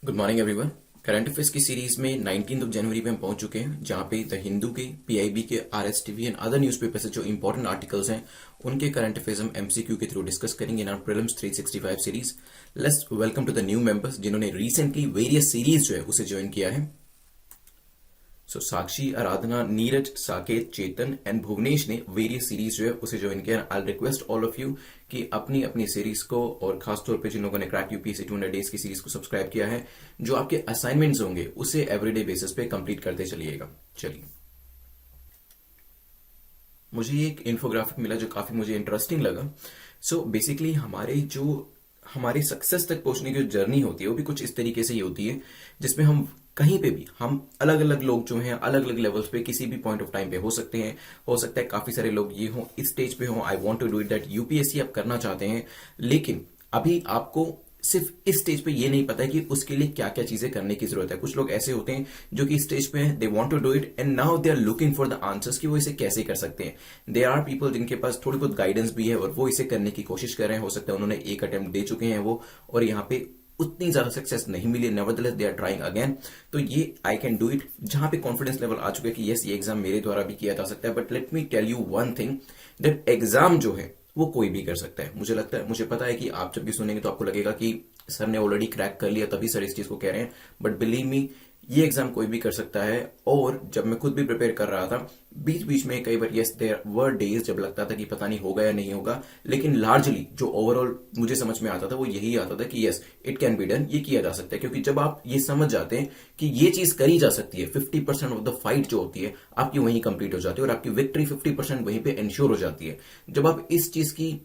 Good morning everyone. Current affairs की series में 19 जनवरी पे हम पहुंच चुके हैं, जहां पे द हिंदू के, पीआईबी के, आरएसटीवी एंड अदर न्यूज़पेपर से जो इंपॉर्टेंट आर्टिकल्स हैं उनके करंट अफेयर्स हम एमसीक्यू के थ्रू डिस्कस करेंगे in our prelims 365 series. Let's welcome to the new members जिन्होंने रिसेंटली वेरियस सीरीज जो है उसे ज्वाइन किया है। सो साक्षी, आराधना, नीरज, साकेत, चेतन एंड भुवनेश ने वेरियस सीरीज जो है उसे ज्वाइन किया। I request all of you कि अपनी अपनी सीरीज को, और खासतौर पे जिन लोगों ने क्रैक यूपीएससी 200 डेज की सीरीज को सब्सक्राइब किया है, जो आपके असाइनमेंट्स होंगे उसे एवरीडे बेसिस पे कंप्लीट करते चलिएगा। चलिए, मुझे ये एक इन्फोग्राफिक मिला जो काफी मुझे इंटरेस्टिंग लगा। सो बेसिकली हमारी सक्सेस तक पहुंचने की जो जर्नी होती है वो भी कुछ इस तरीके से ही होती है, जिसमें हम कहीं पे भी, हम अलग अलग लोग जो हैं अलग अलग लेवल्स पे किसी भी पॉइंट ऑफ टाइम पे हो सकते हैं। हो सकता है काफी सारे लोग ये हों, इस स्टेज पे हों, I want to do it, that UPSC आप करना चाहते हैं, लेकिन अभी आपको सिर्फ इस स्टेज पे ये नहीं पता है कि उसके लिए क्या क्या चीजें करने की जरूरत है। कुछ लोग ऐसे होते हैं जो कि स्टेज पे हैं, they want to do it and now they are looking for the answers कि वो इसे कैसे कर सकते हैं। दे आर पीपल जिनके पास थोड़ी बहुत गाइडेंस भी है और वो इसे करने की कोशिश कर रहे हैं। हो सकता है उन्होंने एक अटेम्प्ट दे चुके हैं वो, और यहाँ पे उतनी ज्यादा सक्सेस नहीं मिली, nevertheless they are trying again. तो ये आई कैन डू इट, जहां पे कॉन्फिडेंस लेवल आ चुका है कि यस, ये एग्जाम मेरे द्वारा भी किया जा सकता है। But let me tell you one thing, that exam जो है वो कोई भी कर सकता है। मुझे लगता है, मुझे पता है कि आप जब भी सुनेंगे तो आपको लगेगा कि सर ने ऑलरेडी क्रैक कर लिया तभी सर इस चीज को कह रहे हैं, बट बिलीव मी, ये एग्जाम कोई भी कर सकता है। और जब मैं खुद भी प्रिपेयर कर रहा था, बीच बीच में कई बार यस देयर वर डेज जब लगता था कि पता नहीं होगा या नहीं होगा, लेकिन लार्जली जो ओवरऑल मुझे समझ में आता था वो यही आता था कि yes, it can be done, ये किया जा सकता है। क्योंकि जब आप ये समझ जाते हैं कि ये चीज करी जा सकती है, 50% ऑफ द फाइट जो होती है आपकी वहीं कंप्लीट हो जाती है और आपकी विक्ट्री 50% वहीं पे इंश्योर हो जाती है। जब आप इस चीज की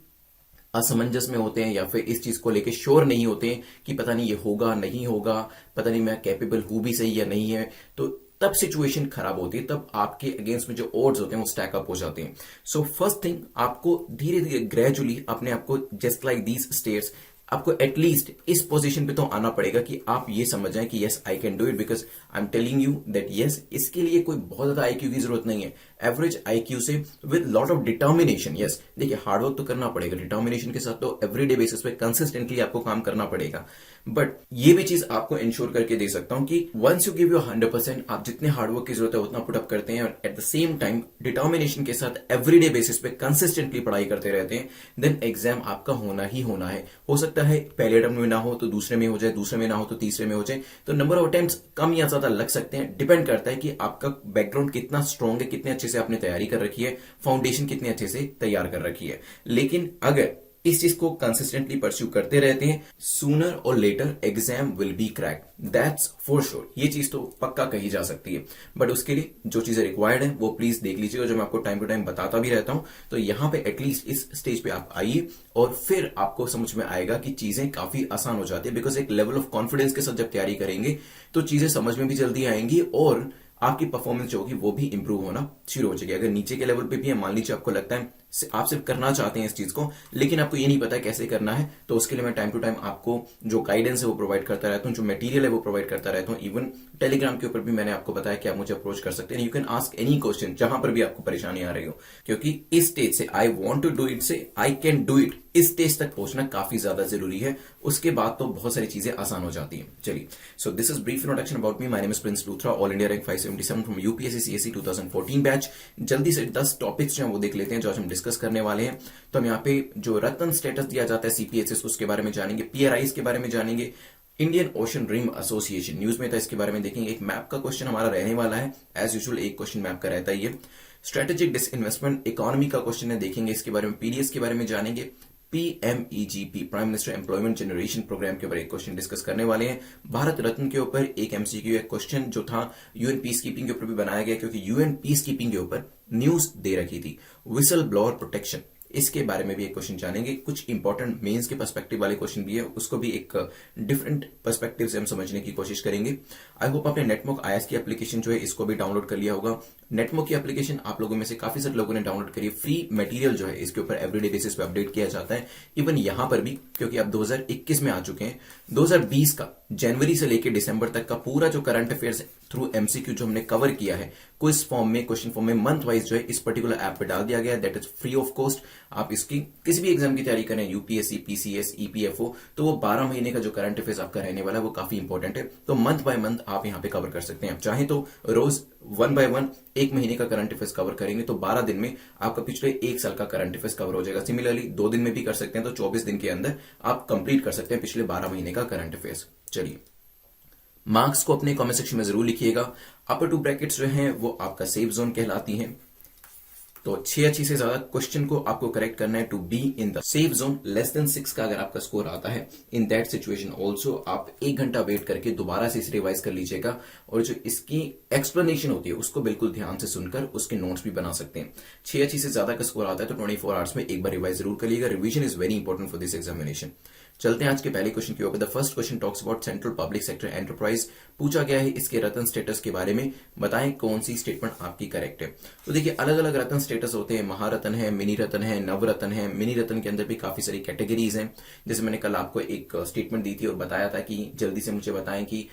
असमंजस में होते हैं या फिर इस चीज को लेके श्योर नहीं होते हैं कि पता नहीं ये होगा नहीं होगा, पता नहीं मैं कैपेबल हूं भी सही या नहीं है, तो तब सिचुएशन खराब होती है, तब आपके अगेंस्ट में जो ऑड्स होते हैं वो स्टैक अप हो जाते हैं। सो फर्स्ट थिंग, आपको धीरे धीरे ग्रेजुअली अपने आप को, जस्ट लाइक दीज स्टेट्स, आपको एटलीस्ट इस पोजीशन पे तो आना पड़ेगा कि आप ये समझ जाएं कि yes, I can do it, because I am telling you that yes, इसके लिए कोई बहुत ज्यादा आईक्यू की जरूरत नहीं है। एवरेज आईक्यू से with lot of determination, yes देखिए, हार्डवर्क तो करना पड़ेगा, डिटर्मिनेशन के साथ तो एवरीडे बेसिस पे कंसिस्टेंटली आपको काम करना पड़ेगा। बट ये भी चीज आपको इंश्योर करके दे सकता हूं कि वंस यू गिव यू 100%, आप जितने हार्डवर्क की जरूरत है उतना पुटअप करते हैं और at the same time determination के साथ एवरीडे बेसिस पे कंसिस्टेंटली पढ़ाई करते रहते हैं, देन एग्जाम आपका होना ही होना है। हो सकता है पहले अटेम्प्ट में ना हो तो दूसरे में हो जाए, दूसरे में ना हो तो तीसरे में हो जाए, तो नंबर ऑफ अटेम्प्ट्स कम या ज्यादा लग सकते हैं। डिपेंड करता है कि आपका बैकग्राउंड कितना स्ट्रांग है, कितने अच्छे से आपने तैयारी कर रखी है, फाउंडेशन कितने अच्छे से तैयार कर रखी है। लेकिन अगर इस चीज को कंसिस्टेंटली परस्यू करते रहते हैं, सूनर और later exam will be crack, that's for sure. ये चीज तो पक्का कही जा सकती है। बट उसके लिए जो चीजें रिक्वायर्ड है वो प्लीज देख लीजिए, और जो मैं आपको टाइम टू टाइम बताता भी रहता हूं, तो यहां पे एटलीस्ट इस स्टेज पे आप आइए और फिर आपको समझ में आएगा कि चीजें काफी आसान हो जाती है। बिकॉज एक लेवल ऑफ कॉन्फिडेंस के साथ जब तैयारी करेंगे तो चीजें समझ में भी जल्दी आएंगी और आपकी परफॉर्मेंस जो होगी वो भी इंप्रूव होना शुरू हो जाएगी। अगर नीचे के लेवल पे भी है, मान लीजिए आपको लगता है आप सिर्फ करना चाहते हैं इस चीज को, लेकिन आपको ये नहीं पता कैसे करना है, तो उसके लिए मैं टाइम टू टाइम आपको जो गाइडेंस है वो प्रोवाइड करता रहता हूँ, जो मटेरियल है वो प्रोवाइड करता रहता हूँ। इवन टेलीग्राम के ऊपर भी मैंने आपको बताया कि आप मुझे अप्रोच कर सकते हैं। You can ask any question जहां पर भी आपको परेशानी आ रही हो, क्योंकि इस स्टेज से I want to do it से आई कैन डू इट, इस स्टेज तक पहुंचना काफी ज्यादा जरूरी है। उसके बाद तो बहुत सारी चीजें आसान हो जाती हैं। चलिए, so this is brief introduction about me. My name is Prince Luthra, all India rank 577 from UPSC CSC 2014 batch. जल्दी से 10 टॉपिक्स जो हैं वो देख लेते हैं जो आज हम डिस्कस करने वाले हैं। तो हम यहाँ पे जो रतन स्टेटस दिया जाता है सीपीएचएस, उसके बारे में जानेंगे, पीआरआईज के बारे में जानेंगे, Indian Ocean rim association news में था, इसके बारे में देखेंगे। एक मैप का क्वेश्चन हमारा रहने वाला है, एज यूजुअल एक क्वेश्चन मैप का रहता ही है। स्ट्रेटेजिक डिसइन्वेस्टमेंट इकोनॉमी का क्वेश्चन है, देखेंगे इसके बारे में। पीडीएस के बारे में जानेंगे। PMEGP, prime minister employment generation programme के ऊपर एक क्वेश्चन डिस्कस करने वाले हैं। भारत रत्न के ऊपर एक एमसीक्यू, एक क्वेश्चन जो था यूएन पीस कीपिंग के ऊपर भी बनाया गया, क्योंकि यूएन पीस कीपिंग के ऊपर न्यूज दे रखी थी। विसल ब्लोअर प्रोटेक्शन, इसके बारे में भी एक क्वेश्चन जानेंगे। कुछ इंपॉर्टेंट मेंस के पर्सपेक्टिव वाले क्वेश्चन भी है, उसको भी एक डिफरेंट पर्सपेक्टिव से हम समझने की कोशिश करेंगे। आई होप आपने नेटमॉक आईएएस की एप्लीकेशन जो है इसको भी डाउनलोड कर लिया होगा। नेटमो की एप्लीकेशन आप लोगों में से काफी सारे लोगों ने डाउनलोड करी है। फ्री मटेरियल जो है इसके ऊपर एवरीडे बेसिस पे अपडेट किया जाता है। इवन यहां पर भी, क्योंकि अब 2021 में आ चुके हैं, 2020 का जनवरी से लेकर दिसंबर तक का पूरा जो करंट अफेयर्स थ्रू एमसीक्यू जो हमने कवर किया है क्विज फॉर्म में, क्वेश्चन फॉर्म में, मंथ वाइज जो है इस पर्टिकुलर ऐप पे डाल दिया गया है। That is free of cost. आप इसकी किसी भी एग्जाम की तैयारी करें, यूपीएससी, पीसीएस, ईपीएफओ, तो वो 12 महीने का जो करंट अफेयर्स आपका रहने वाला है वो काफी इंपॉर्टेंट है। तो मंथ बाय मंथ आप यहाँ पे कवर कर सकते हैं। आप चाहें तो रोज 1 बाय 1 एक महीने का करंट अफेयर्स कवर करेंगे तो 12 दिन में आपका पिछले एक साल का करंट अफेयर्स कवर हो जाएगा। सिमिलरली 2 दिन में भी कर सकते हैं तो 24 दिन के अंदर आप कंप्लीट कर सकते हैं पिछले 12 महीने का करंट अफेयर्स। चलिए, मार्क्स को अपने कमेंट सेक्शन में जरूर लिखिएगा। अपर 2 ब्रैकेट्स जो हैं वो आपका सेफ जोन कहलाती हैं। तो 6 से ज्यादा क्वेश्चन को आपको करेक्ट करना है to be in the safe zone. Less than 6 का अगर आपका स्कोर आता है, इन दैट सिचुएशन ऑल्सो आप 1 घंटा वेट करके दोबारा से इसे रिवाइज कर लीजिएगा और जो इसकी एक्सप्लेनेशन होती है उसको बिल्कुल ध्यान से सुनकर उसके नोट्स भी बना सकते हैं। 6 से ज्यादा का स्कोर आता है तो 24 आवर्स में एक बार रिवाइज जरूर करिएगा। Revision is very important for this examination. चलते हैं आज के पहले क्वेश्चन की ओर। The first question talks about central public sector enterprise. पूछा गया है इसके रतन स्टेटस के बारे में, बताएं कौन सी स्टेटमेंट आपकी करेक्ट है। तो देखिए, अलग अलग रतन स्टेटस होते हैं। महारतन है, मिनी रतन है, नवरतन है। मिनी रतन के अंदर भी काफी सारी कैटेगरीज हैं। जैसे मैंने कल आपको एक स्टेटमेंट दी थी और बताया था कि जल्दी से मुझे बताएं कि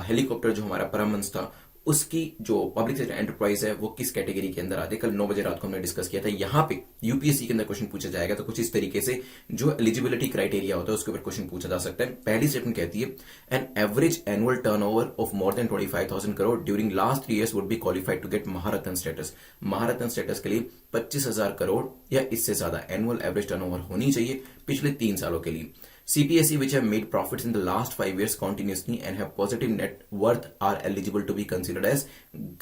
हेलीकॉप्टर जो हमारा परमहंस था उसकी जो पब्लिक सेक्टर एंटरप्राइज है वो किस कैटेगरी के अंदर आती है। कल 9 बजे रात को हमने डिस्कस किया था। यहाँ पे यूपीएससी के अंदर क्वेश्चन पूछा जाएगा तो कुछ इस तरीके से जो एलिजिबिलिटी क्राइटेरिया होता है उसके ऊपर क्वेश्चन पूछा जा सकता है। पहली स्टेटमेंट कहती है an average annual turnover of more than 25,000 crore during last 3 years would be qualified to get Maharatna status. Maharatna status के लिए 25,000 करोड़ या इससे ज्यादा एनुअल एवरेज टर्नओवर होनी चाहिए पिछले 3 सालों के लिए। CPSE which have made profits in the last 5 years continuously and have positive net worth are eligible to be considered as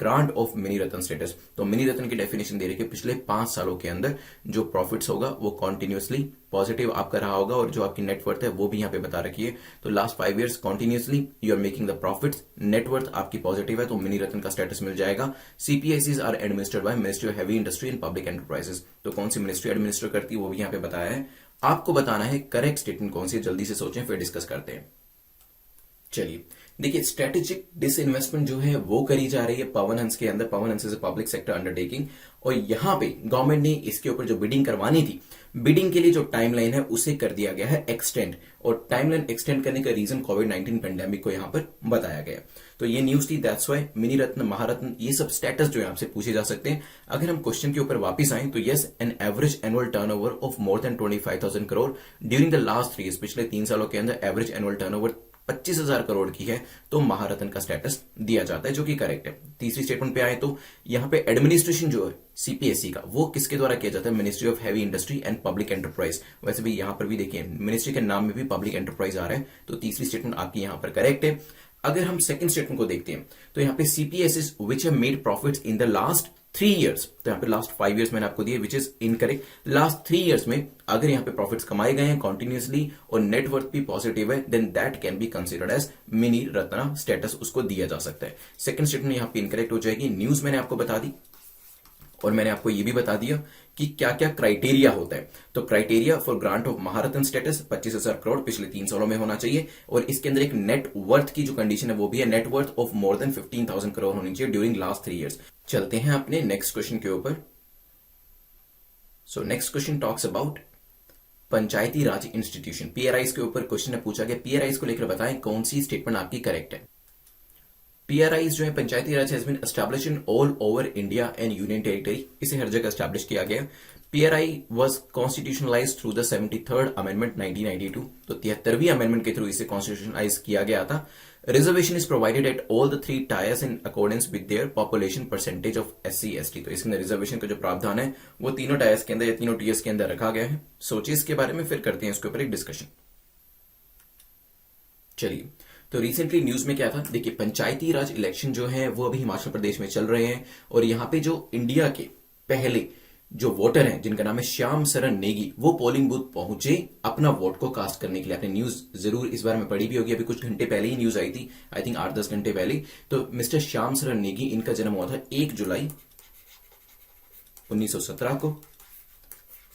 grant of mini Ratna status। तो मिनी रत्न की डेफिनेशन दे रही है कि पिछले 5 सालों के अंदर जो प्रॉफिट्स होगा वो कॉन्टिन्यूसली पॉजिटिव आपका रहा होगा और जो आपकी नेटवर्थ है वो भी यहाँ पे बता रखी है। तो last 5 years continuously you are making the profits, net worth आपकी पॉजिटिव है तो मिनी रत्न का स्टेटस मिल जाएगा। CPSEs are administered by ministry of heavy industry and public enterprises. तो कौन सी मिनिस्ट्री एडमिनिस्टर करती है वो भी यहाँ पे बताया है। आपको बताना है करेक्ट स्टेटमेंट कौन सी है। जल्दी से सोचें फिर डिस्कस करते हैं। चलिए, देखिए, स्ट्रेटेजिक डिसइन्वेस्टमेंट जो है वो करी जा रही है पवन हंस के अंदर। Pawan Hans is a public sector undertaking और यहां पे गवर्नमेंट ने इसके ऊपर जो बिडिंग करवानी थी, बिडिंग के लिए जो टाइमलाइन है उसे कर दिया गया है एक्सटेंड। और टाइमलाइन एक्सटेंड करने का रीजन कोविड-19 पेंडेमिक को यहां पर बताया गया। तो ये न्यूज थी, दैट्स व्हाई मिनी रत्न, महारत्न, ये सब स्टेटस जो है आपसे पूछे जा सकते हैं। अगर हम क्वेश्चन के ऊपर वापस आए तो yes, N average annual turnover of more than 25,000 crore during the last 3 years, पिछले 3 सालों के अंदर एवरेज एनुअल टर्नओवर 25,000 करोड़ की है तो महारत्न का स्टेटस दिया जाता है, जो कि करेक्ट है। तीसरी स्टेटमेंट पे आए तो यहां पे एडमिनिस्ट्रेशन जो है सीपीएससी का वो किसके द्वारा किया जाता है, ministry of heavy industry and public enterprise. वैसे भी यहां पर भी देखिए मिनिस्ट्री के नाम में भी पब्लिक एंटरप्राइज आ रहा है, तो तीसरी स्टेटमेंट आपकी यहां पर करेक्ट है। अगर हम सेकंड स्टेटमेंट को देखते हैं तो यहां पे CPSS which have made profits in the last 3 years, तो यहां पे लास्ट 5 years मैंने आपको दिए, which is incorrect. Last 3 years में अगर यहां पे प्रॉफिट्स कमाए गए हैं कॉन्टिन्यूसली और नेटवर्थ भी पॉजिटिव है, then that can be considered as mini Ratna status, उसको दिया जा सकता है। सेकंड स्टेटमेंट यहां पे इनकरेक्ट हो जाएगी। न्यूज मैंने आपको बता दी और मैंने आपको यह भी बता दिया कि क्या क्या क्राइटेरिया होता है। तो criteria for grant of Maharatna status 25,000 crore पिछले 3 सालों में होना चाहिए और इसके अंदर एक नेट वर्थ की जो कंडीशन है वो भी है, net worth of more then 15,000 crore होनी चाहिए ड्यूरिंग लास्ट 3 years। चलते हैं अपने नेक्स्ट क्वेश्चन के ऊपर। So next question talks about panchayati raj institution, पीआरआईज के ऊपर क्वेश्चन है पूछा गया। पीआरआईज को लेकर बताएं कौन सी स्टेटमेंट आपकी करेक्ट है। पीआरआईज जो है Panchayati Raj has been establish in all over India and union territory, इसे हर जगह एस्टैब्लिश किया गया। PRI was constitutionalized through the 73rd amendment 1992, तो 73वीं अमेंडमेंट के थ्रू इसे कॉन्स्टिट्यूशनलाइज किया गया था। Reservation is provided at all the 3 tiers in accordance with their population percentage of SC ST, तो इसके अंदर रिजर्वेशन का जो प्रावधान है वो तीनों टायर्स के अंदर या तीनों टीयर्स के अंदर रखा गया है। सोचिए इसके बारे में, फिर करते हैं इसके ऊपर एक डिस्कशन। चलिए, तो रिसेंटली न्यूज में क्या था, देखिए पंचायती राज इलेक्शन जो है वो अभी हिमाचल प्रदेश में चल रहे हैं और यहां पे जो इंडिया के पहले जो वोटर हैं जिनका नाम है श्याम सरन नेगी, वो पोलिंग बूथ पहुंचे अपना वोट को कास्ट करने के लिए। आपने न्यूज जरूर इस बारे में पढ़ी भी होगी, अभी कुछ घंटे पहले ही न्यूज आई थी, आई थिंक 8-10 घंटे पहले। तो मिस्टर श्याम सरन नेगी, इनका जन्म हुआ था 1 जुलाई 1917 को।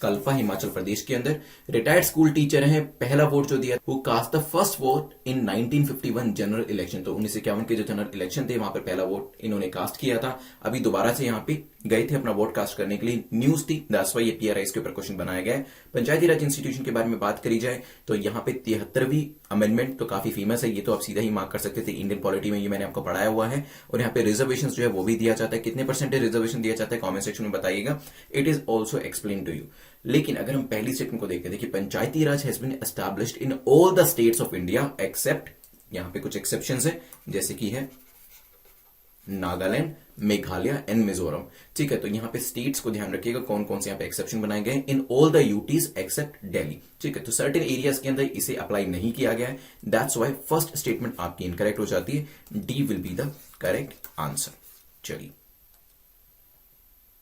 कल्पा, हिमाचल प्रदेश के अंदर। रिटायर्ड स्कूल टीचर हैं। पहला वोट जो दिया, वो cast the first vote in 1951 general election. तो 1951 के जो जनरल इलेक्शन थे, वहां पर पहला वोट इन्होंने कास्ट किया था। अभी दोबारा से यहाँ पे गए थे अपना वोट कास्ट करने के लिए, न्यूज थी, दैट्स व्हाई ये पीआरआई के ऊपर क्वेश्चन बनाया गया है। पंचायती राज इंस्टीट्यूशन के बारे में बात करी जाए तो यहाँ पे 73वीं अमेंडमेंट तो काफी फेमस है, ये तो आप सीधा ही मार्क कर सकते थे इंडियन पॉलिटी में, ये मैंने आपको पढ़ाया हुआ है। और यहाँ पे रिजर्वेशन जो है वो भी दिया जाता है, कितने परसेंटेज रिजर्वेशन दिया जाता है कॉमेंट सेक्शन में बताइएगा, it is also explain to you. लेकिन अगर हम पहली स्टेटमेंट को देखते हैं, देखिए Panchayati Raj has been established in all the states of India except, यहाँ पे कुछ एक्सेप्शंस है, जैसे कि है नागालैंड, मेघालय एंड मिजोरम। ठीक है, तो यहां पे स्टेट्स को ध्यान रखिएगा कौन कौन से यहां पे एक्सेप्शन बनाए गए, in all the UTs except Delhi. ठीक है, तो सर्टेन एरियाज के अंदर इसे अप्लाई नहीं किया गया है, दैट्स व्हाई फर्स्ट स्टेटमेंट आपकी इनकरेक्ट हो जाती है, D will be the correct answer. चलिए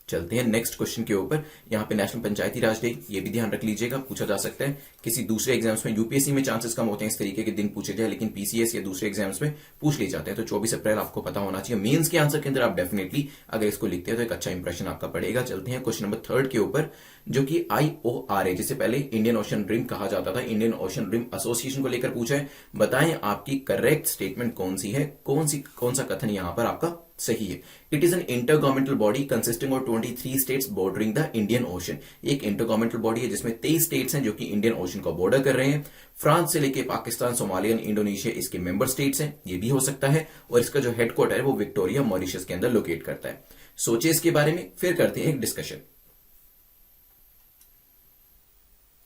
चलते हैं नेक्स्ट क्वेश्चन के ऊपर। यहाँ पे नेशनल पंचायती राज डे, ये भी ध्यान रख लीजिएगा, पूछा जा सकता है किसी दूसरे एग्जाम्स में। यूपीएससी में चांसेस कम होते हैं इस तरीके के दिन पूछे जाए, लेकिन पीसीएस या दूसरे एग्जाम्स में पूछ लिए जाते हैं। तो 24 अप्रैल आपको पता होना चाहिए। मेंस के आंसर के अंदर आप डेफिनेटली अगर इसको लिखते हैं तो एक अच्छा इंप्रेशन आपका पड़ेगा। चलते हैं क्वेश्चन नंबर 3 के ऊपर, जो कि IORA, जिसे पहले इंडियन ओशन रिम कहा जाता था, इंडियन ओशन रिम एसोसिएशन को लेकर पूछा है। बताएं आपकी करेक्ट स्टेटमेंट कौन सी है, कौन सा कथन यहां पर आपका सही है। It is N intergovernmental body consisting of 23 states bordering the Indian ocean. एक इंटरगवर्नमेंटल बॉडी है जिसमें 23 स्टेट्स हैं जो कि इंडियन ओशन को बॉर्डर कर रहे हैं। फ्रांस से लेके पाकिस्तान, सोमालिया, इंडोनेशिया इसके मेंबर स्टेट्स हैं, ये भी हो सकता है। और इसका जो हेडक्वार्टर है वो विक्टोरिया, मॉरिशस के अंदर लोकेट करता है। सोचे इसके बारे में, फिर करते हैं एक डिस्कशन।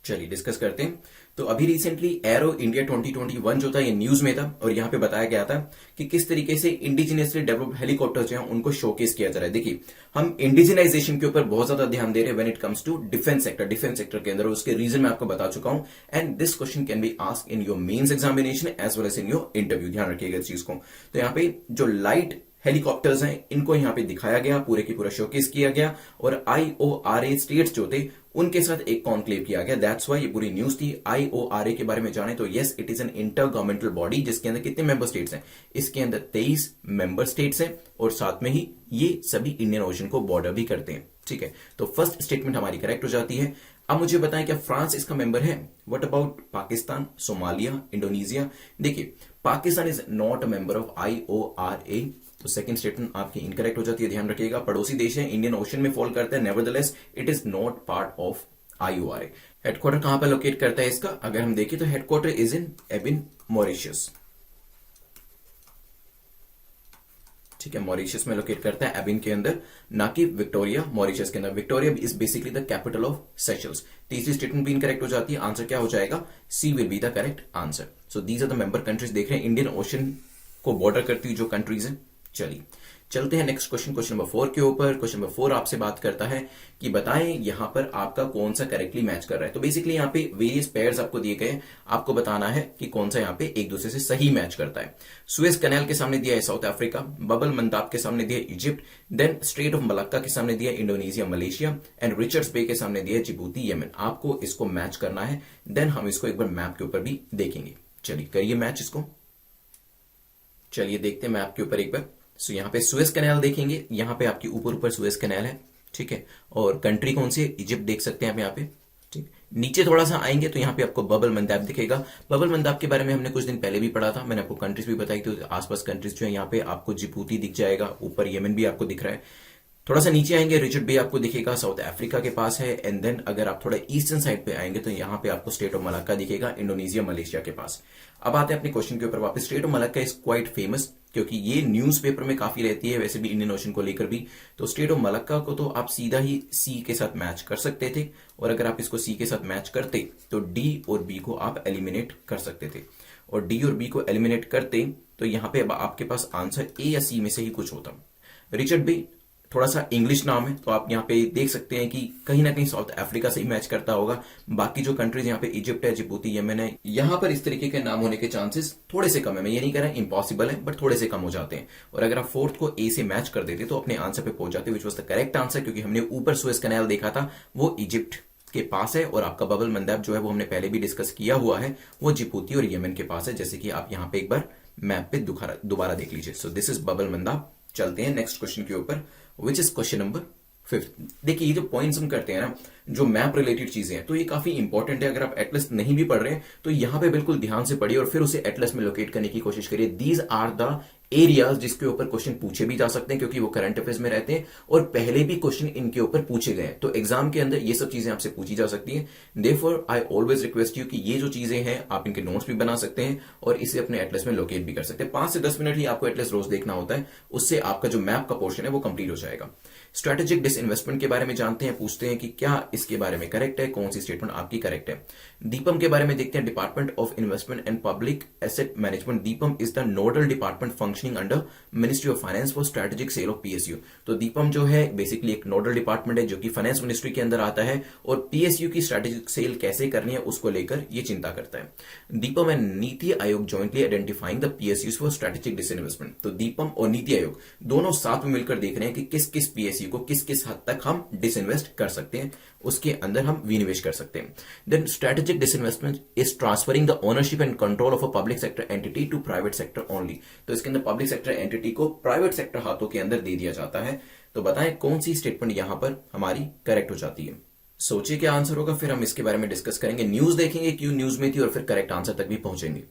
चलिए डिस्कस करते हैं। तो अभी रिसेंटली एरो इंडिया 2021 जो था ये न्यूज में था, और यहां पे बताया गया था कि किस तरीके से इंडिजिनियसली डेवलप्ड हेलीकॉप्टर्स जो हैं उनको शोकेस किया जा रहा है। देखिए, हम इंडिजिनाइजेशन के ऊपर बहुत ज्यादा ध्यान दे रहे हैं when it comes to defence sector के अंदर, उसके रीजन मैं आपको बता चुका हूं। And this question can be asked in your mains examination as well as in your interview, ध्यान रखिएगा इस चीज को। तो यहाँ पे जो लाइट हेलीकॉप्टर्स हैं इनको यहां पे दिखाया गया, पूरे की पूरा शोकेस किया गया, और IORA स्टेट्स जो थे उनके साथ एक कॉन्क्लेव किया गया। दैट्स वाई ये पूरी न्यूज थी। IORA के बारे में जाने तो yes, it is N inter governmental body जिसके अंदर कितने मेंबर स्टेट्स हैं, इसके अंदर 23 मेंबर स्टेट्स हैं, और साथ में ही ये सभी इंडियन ओशन को बॉर्डर भी करते हैं। ठीक है, तो फर्स्ट स्टेटमेंट हमारी करेक्ट हो जाती है। अब मुझे बताएं क्या फ्रांस इसका मेंबर है? What about Pakistan, Somalia, Indonesia? देखिए, Pakistan is not a member of IORA, तो सेकंड स्टेटमेंट आपकी इनकरेक्ट हो जाती है, ध्यान रखिएगा। पड़ोसी देश है, इंडियन ओशन में फॉल करता है, nevertheless it is not part of IORA। Headquarter कहां पर लोकेट करता है इसका? अगर हम देखें तो हेडक्वार्टर इज इन एबिन, मॉरिशस। ठीक है, मॉरिशस में लोकेट करता है, एबिन के अंदर, ना कि विक्टोरिया, मॉरिशस के अंदर। Victoria is basically the capital of Seychelles. तीसरी स्टेटमेंट भी इनकरेक्ट हो जाती है। आंसर क्या हो जाएगा? C will be the correct answer. So these are the member countries. देख रहे हैं इंडियन ओशन को बॉर्डर करती हुई जो कंट्रीज हैं। चलिए चलते हैं नेक्स्ट क्वेश्चन, क्वेश्चन नंबर 4 के ऊपर। क्वेश्चन नंबर 4 आपसे बात करता है कि बताएं यहां पर आपका कौन सा करेक्टली मैच कर रहा है। तो बेसिकली यहां पे वेरियस पेयर्स आपको दिए गए, आपको बताना है कि कौन सा यहां पे एक दूसरे से सही मैच करता है। सुएज कैनाल के सामने दिया है साउथ अफ्रीका, बबल मंदाब के सामने दिया है Egypt, then strait of Malacca के सामने दिया है Indonesia, Malaysia, and Richards Bay के सामने दिया है जिबूती, यमन। आपको इसको मैच करना है, देन हम इसको एक बार मैप के ऊपर भी देखेंगे। चलिए करिए मैच इसको। चलिए देखते हैं मैप के ऊपर एक बार। सो यहाँ पे सुएज कैनाल देखेंगे, यहाँ पे आपकी ऊपर ऊपर सुएज कैनाल है। ठीक है, और कंट्री कौन सी है? इजिप्ट देख सकते हैं आप यहाँ पे। ठीक, नीचे थोड़ा सा आएंगे तो यहाँ पे आपको बबल मंदाब दिखेगा। बबल मंदाब के बारे में हमने कुछ दिन पहले भी पढ़ा था, मैंने आपको कंट्रीज भी बताई थी। आसपास कंट्रीज जो है यहाँ पे आपको जिबूती दिख जाएगा, ऊपर यमन भी आपको दिख रहा है। थोड़ा सा नीचे आएंगे, रिचर्ड बे आपको दिखेगा, साउथ अफ्रीका के पास है। एंड देन अगर आप थोड़ा ईस्टर्न साइड पे आएंगे तो यहाँ पे आपको स्टेट ऑफ मलक्का दिखेगा, इंडोनेशिया, मलेशिया के पास। अब आते हैं अपने क्वेश्चन के ऊपर वापस। State of Malacca is quite famous, क्योंकि ये न्यूज़पेपर में काफी रहती है, वैसे भी इंडियन ओशन को लेकर भी। तो स्टेट ऑफ मलक्का को तो आप सीधा ही सी के साथ मैच कर सकते थे, और अगर आप इसको सी के साथ मैच करते तो डी और बी को आप एलिमिनेट कर सकते थे, और डी और बी को एलिमिनेट करते तो यहाँ पे अब आपके पास आंसर ए या सी में से ही कुछ होता। रिचर्ड बे थोड़ा सा इंग्लिश नाम है, तो आप यहाँ पे देख सकते हैं कि कहीं ना कहीं साउथ अफ्रीका से ही मैच करता होगा। बाकी जो कंट्रीज यहाँ पे इजिप्ट है, जिबूती, यमन है, यहाँ पर इस तरीके के नाम होने के चांसेस थोड़े से कम है। मैं ये नहीं कह रहा इम्पॉसिबल है, बट थोड़े से कम हो जाते हैं। और अगर आप फोर्थ को ए से मैच कर देते तो अपने आंसर पे पहुंच जाते, which was the correct answer, क्योंकि हमने ऊपर सुएज कैनाल देखा था वो इजिप्ट के पास है, और आपका बबल मंदाब जो है वो हमने पहले भी डिस्कस किया हुआ है, वो जिबूती और यमन के पास है, जैसे कि आप यहाँ पे एक बार मैप पे दोबारा देख लीजिए। So this is bubble मंदाब। चलते हैं नेक्स्ट क्वेश्चन के ऊपर, which is question number fifth, देखिए ये जो पॉइंट्स हम करते हैं ना, जो मैप रिलेटेड चीजें हैं, तो ये काफी इंपॉर्टेंट है। अगर आप एटलस नहीं भी पढ़ रहे हैं तो यहां पे बिल्कुल ध्यान से पढ़िए और फिर उसे एटलस में लोकेट करने की कोशिश करिए। दीज आर द एरियाज जिसके ऊपर क्वेश्चन पूछे भी जा सकते हैं, क्योंकि वो करंट अफेयर्स में रहते हैं और पहले भी क्वेश्चन इनके ऊपर पूछे गए हैं, तो एग्जाम के अंदर ये सब चीजें आपसे पूछी जा सकती हैं। Therefore I always request you कि ये जो चीजें हैं आप इनके नोट्स भी बना सकते हैं और इसे अपने एटलस में लोकेट भी कर सकते हैं। 5 से 10 मिनट ही आपको एटलस रोज देखना होता है, उससे आपका जो मैप का पोर्शन है वो कंप्लीट हो जाएगा। स्ट्रेटेजिक डिसइन्वेस्टमेंट के बारे में जानते हैं, पूछते हैं कि क्या इसके बारे में करेक्ट है, कौन सी स्टेटमेंट आपकी करेक्ट है। दीपम के बारे में देखते हैं, department of investment and public asset management. Deepam is the nodal department functioning under ministry of finance for strategic cell of PSU. तो दीपम जो है बेसिकली एक नोडल डिपार्टमेंट है जो कि फाइनेंस मिनिस्ट्री के अंदर आता है और पीएसयू की स्ट्रेटेजिक सेल कैसे करनी है उसको लेकर ये चिंता करता है। Deepam and NITI Aayog jointly identifying the PSUs for strategic disinvestment. तो दीपम और नीति आयोग दोनों साथ में मिलकर देख रहे हैं कि किस किस पीएसयू को किस किस हद तक हम डिसइन्वेस्ट कर सकते हैं, उसके अंदर हम विनिवेश कर सकते हैं। Then strategic disinvestment is transferring the ownership and control of a public sector entity to private sector only. तो इसके अंदर पब्लिक सेक्टर एंटिटी को प्राइवेट सेक्टर हाथों के अंदर दे दिया जाता है। तो बताएं कौन सी स्टेटमेंट यहां पर हमारी करेक्ट हो जाती है। सोचिए क्या आंसर होगा, फिर हम इसके बारे में डिस्कस करेंगे। न्यूज देखेंगे क्यों न्यूज में थी और फिर करेक्ट आंसर तक भी पहुंचेंगे।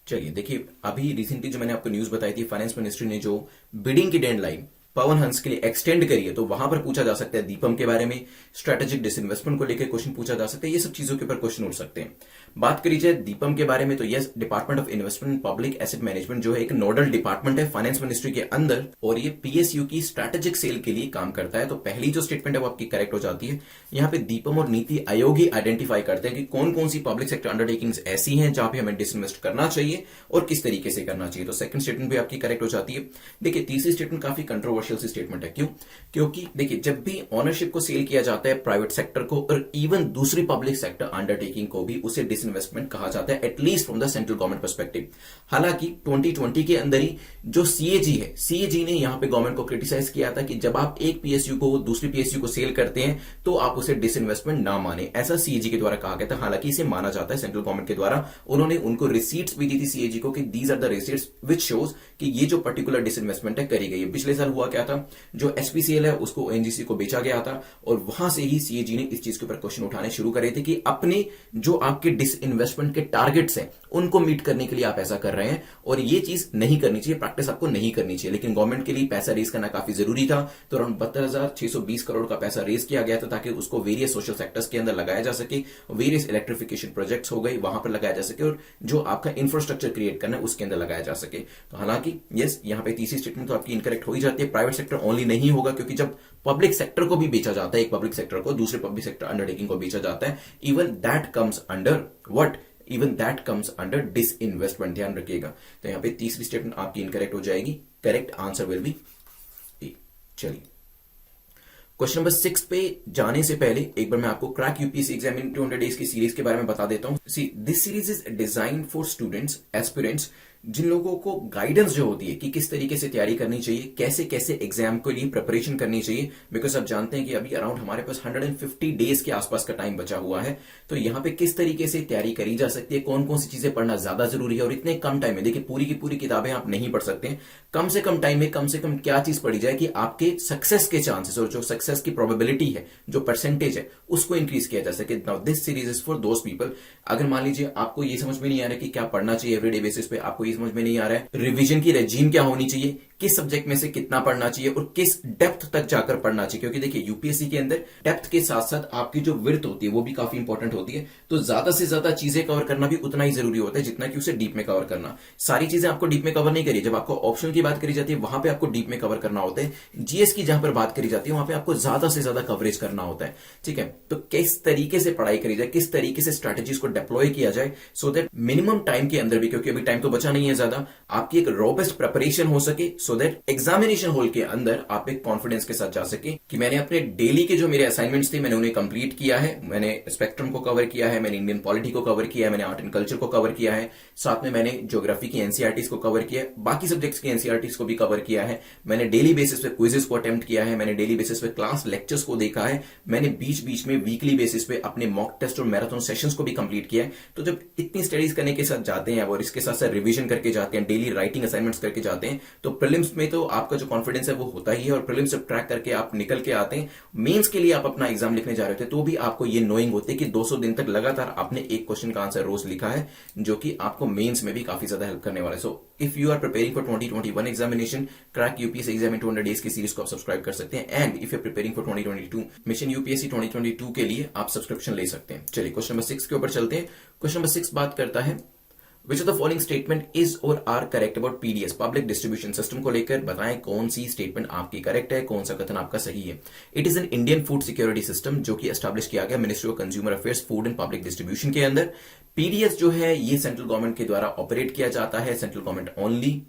चलिए देखिए, अभी रिसेंटली जो मैंने आपको न्यूज बताई थी, फाइनेंस मिनिस्ट्री ने जो बिडिंग की डेडलाइन पवन हंस के लिए एक्सटेंड करी है, तो वहां पर पूछा जा सकता है दीपम के बारे में, स्ट्रेटेजिक डिसइन्वेस्टमेंट को लेकर क्वेश्चन पूछा जा सकता है, ये सब चीजों के ऊपर क्वेश्चन उठ सकते हैं। बात करी जाए दीपम के बारे में तो yes, department of investment public asset management जो है एक नोडल डिपार्टमेंट है फाइनेंस मिनिस्ट्री के अंदर और ये पीएसयू की स्ट्रेटेजिक सेल के लिए काम करता है। तो पहली जो स्टेटमेंट है वो आपकी करेक्ट हो जाती है। यहाँ पे दीपम और नीति आयोग ही आइडेंटिफाई करते हैं कि कौन कौन सी पब्लिक सेक्टर अंडरटेकिंग्स ऐसी हैं जहां पे हमें डिसइन्वेस्ट करना चाहिए और किस तरीके से करना चाहिए। तो सेकंड स्टेटमेंट भी आपकी करेक्ट हो जाती है। देखिए तीसरी स्टेटमेंट काफी कंट्रोवर्शियल सी स्टेटमेंट है। क्योंकि देखिए जब भी ओनरशिप को सेल किया जाता है प्राइवेट सेक्टर को और इवन दूसरी पब्लिक सेक्टर अंडरटेकिंग को भी, उसे डिसइन्वेस्टमेंट कहा जाता है, at least from the central government perspective. हालांकि 2020 के अंदर ही जो सीएजी है, सीएजी ने यहां पे गवर्नमेंट को क्रिटिसाइज किया था कि जब आप एक पीएसयू को दूसरी पीएसयू को सेल करते हैं तो आप उसे डिसइन्वेस्टमेंट ना माने, ऐसा सीएजी के द्वारा कहा गया था। हालांकि इसे माना जाता है सेंट्रल गवर्नमेंट के द्वारा। उन्होंने उनको रिसीट्स भी दी थी सीएजी को कि these are the receipts which shows कि ये जो पर्टिकुलर डिसइन्वेस्टमेंट है करी गई है। पिछले साल हुआ क्या था, जो एसपीसीएल है उसको ओएनजीसी को बेचा गया था और वहां से ही सीएजी ने इस चीज के ऊपर क्वेश्चन उठाने शुरू करे थे कि अपने जो आपके डिसइन्वेस्टमेंट के टारगेट्स हैं उनको मीट करने के लिए आप ऐसा कर रहे हैं और ये चीज नहीं करनी चाहिए, प्रैक्टिस आपको नहीं करनी चाहिए। लेकिन गवर्नमेंट के लिए पैसा रेज करना काफी जरूरी था, तो अराउंड 72,620 करोड़ का पैसा रेज किया गया था ताकि उसको वेरियस सोशल सेक्टर्स के अंदर लगाया जा सके, वेरियस इलेक्ट्रिफिकेशन प्रोजेक्ट्स हो गए वहां पर लगाया जा सके और जो आपका इंफ्रास्ट्रक्चर क्रिएट करना है उसके अंदर लगाया जा सके। तो हालांकि यस, यहां पे तीसरी स्टेटमेंट तो आपकी इनकरेक्ट हो ही जाती है। प्राइवेट सेक्टर ओनली नहीं होगा, क्योंकि जब पब्लिक सेक्टर को भी बेचा जाता है, एक पब्लिक सेक्टर को दूसरे पब्लिक सेक्टर अंडरटेकिंग को बेचा जाता है, even that comes under what, even that comes under disinvestment, ध्यान रखिएगा। तो यहां पे तीसरी स्टेटमेंट आपकी इनकरेक्ट हो जाएगी। करेक्ट आंसर विल बी ए। चलिए क्वेश्चन नंबर 6 पे जाने से पहले एक बार मैं आपको crack UPSC exam in 200 days की सीरीज के बारे में बता देता हूं। See this series is design for students, aspirants, जिन लोगों को गाइडेंस जो होती है कि किस तरीके से तैयारी करनी चाहिए, कैसे कैसे एग्जाम के लिए प्रिपरेशन करनी चाहिए। बिकॉज आप जानते हैं कि अभी अराउंड हमारे पास 150 डेज के आसपास का टाइम बचा हुआ है, तो यहाँ पे किस तरीके से तैयारी करी जा सकती है, कौन कौन सी चीजें पढ़ना ज्यादा जरूरी है और इतने कम टाइम में। देखिए पूरी की पूरी किताबें आप नहीं पढ़ सकते, कम से कम टाइम में कम से कम क्या चीज पढ़ी जाए कि आपके सक्सेस के चांसेस और जो सक्सेस की प्रोबेबिलिटी है, जो परसेंटेज है, उसको इंक्रीज किया जा सके। Now this series is for those people. अगर मान लीजिए आपको ये समझ में नहीं आ रहा है कि क्या पढ़ना चाहिए एवरीडे बेसिस पे, आपको ये समझ में नहीं आ रहा है रिवीजन की रेजीम क्या होनी चाहिए, किस सब्जेक्ट में से कितना पढ़ना चाहिए और किस डेप्थ तक जाकर पढ़ना चाहिए, क्योंकि देखिए यूपीएससी के अंदर डेप्थ के साथ साथ आपकी जो विड्थ होती है वो भी काफी इंपॉर्टेंट होती है। तो ज्यादा से ज्यादा चीजें कवर करना भी उतना ही जरूरी होता है जितना कि उसे डीप में कवर करना। सारी चीजें आपको डीप में कवर नहीं करिए, जब आपको ऑप्शन की बात करी जाती है वहां पे आपको डीप में कवर करना होता है। जीएस की जहां पर बात करी जाती है वहां पे आपको ज्यादा से ज्यादा कवरेज करना होता है। ठीक है, तो किस तरीके से पढ़ाई करी जाए, किस तरीके से स्ट्रैटेजीज को डिप्लॉय किया जाए सो दैट मिनिमम टाइम के अंदर भी, क्योंकि अभी टाइम तो बचा नहीं है ज्यादा, आपकी एक रोबस्ट प्रिपरेशन हो सके सो दैट एग्जामिनेशन हॉल के अंदर आप एक कॉन्फिडेंस के साथ जा सके कि मैंने अपने डेली के जो मेरे असाइनमेंट्स थे मैंने उन्हें कंप्लीट किया है, मैंने स्पेक्ट्रम को कवर किया है, मैंने इंडियन पॉलिटी को कवर किया है, मैंने आर्ट एंड कल्चर को कवर किया है, साथ में मैंने ज्योग्राफी की एनसीईआरटीज को कवर किया है, बाकी सब्जेक्ट्स की एनसीईआरटीज को भी कवर किया है, मैंने डेली बेसिस पे क्विजेस को अटेम्प्ट किया है, मैंने डेली बेसिस पे क्लास लेक्चर्स को देखा है, मैंने बीच बीच में वीकली बेसिस पे अपने मॉक टेस्ट और मैराथन सेशंस को भी कंप्लीट किया है। तो जब इतनी स्टडीज करने के साथ जाते हैं और इसके साथ साथ रिवीजन करके जाते हैं, डेली राइटिंग असाइनमेंट्स करके जाते हैं, तो प्रीलिम्स में तो आपका जो कॉन्फिडेंस है वो होता ही है, और प्रीलिम्स जब ट्रैक करके आप निकल के आते हैं, मेंस के लिए आप अपना एग्जाम लिखने जा रहे थे, तो भी आपको ये नोइंग होती है कि 200 दिन तक लगातार आपने एक क्वेश्चन का आंसर रोज लिखा है, जो कि आपको मेंस में भी काफी ज्यादा हेल्प करने वाला है। So if you are preparing for 2021 examination, crack UPSC exam in 200 days की सीरीज को आप सब्सक्राइब कर सकते हैं। And if you are preparing for 2022 mission UPSC 2022 के लिए आप सब्सक्रिप्शन ले सकते हैं। चलिए क्वेश्चन नंबर 6 के ऊपर चलते हैं। क्वेश्चन नंबर 6 बात करता है which of the following statement is और are correct about PDS, public distribution system को लेकर बताएं कौन सी स्टेटमेंट आपकी करेक्ट है, कौन सा कथन आपका सही है। It is an Indian food security system जो कि एस्टैब्लिश किया गया ministry of consumer affairs, food and public distribution के अंदर। पीडीएस जो है ये सेंट्रल गवर्नमेंट के द्वारा ऑपरेट किया जाता है, central government only.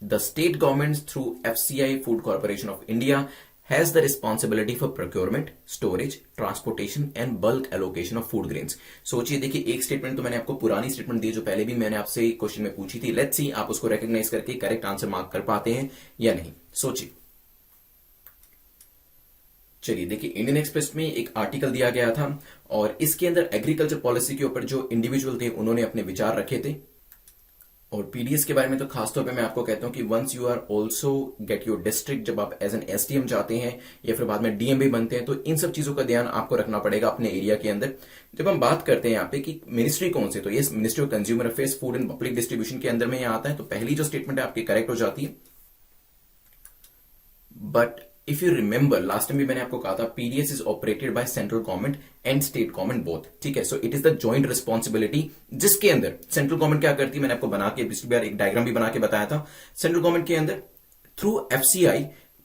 The state governments through FCI, Food Corporation of India, has the responsibility for procurement, storage, transportation and bulk allocation of food grains. सोचिए, देखिए, एक स्टेटमेंट तो मैंने आपको पुरानी स्टेटमेंट दी जो पहले भी मैंने आपसे क्वेश्चन में पूछी थी। लेट्स सी आप उसको रिकॉग्नाइज करके करेक्ट आंसर मार्क कर पाते हैं या नहीं। सोचिए, चलिए देखिए, इंडियन एक्सप्रेस में एक आर्टिकल दिया गया था और इसके अंदर एग्रीकल्चर पॉलिसी के ऊपर जो इंडिविजुअल थे उन्होंने अपने विचार रखे थे। और पीडीएस के बारे में तो खासतौर पे मैं आपको कहता हूं कि once you are also get your district, जब आप एज एन एसडीएम जाते हैं या फिर बाद में डीएम भी बनते हैं, तो इन सब चीजों का ध्यान आपको रखना पड़ेगा अपने एरिया के अंदर। जब हम बात करते हैं यहाँ पे कि मिनिस्ट्री कौन सी, तो ये ministry of consumer affairs, food and public distribution के अंदर में यहाँ आता है। तो पहली जो स्टेटमेंट है आपकी करेक्ट हो जाती है। But if you remember last time भी मैंने आपको कहा था PDS is operated by central government and state government both, ठीक है। So it is the joint responsibility जिसके अंदर सेंट्रल गवर्नमेंट क्या करती है, मैंने आपको बना के पिछली बार एक डायग्राम भी बना के बताया था। सेंट्रल गवर्नमेंट के अंदर थ्रू एफसीआई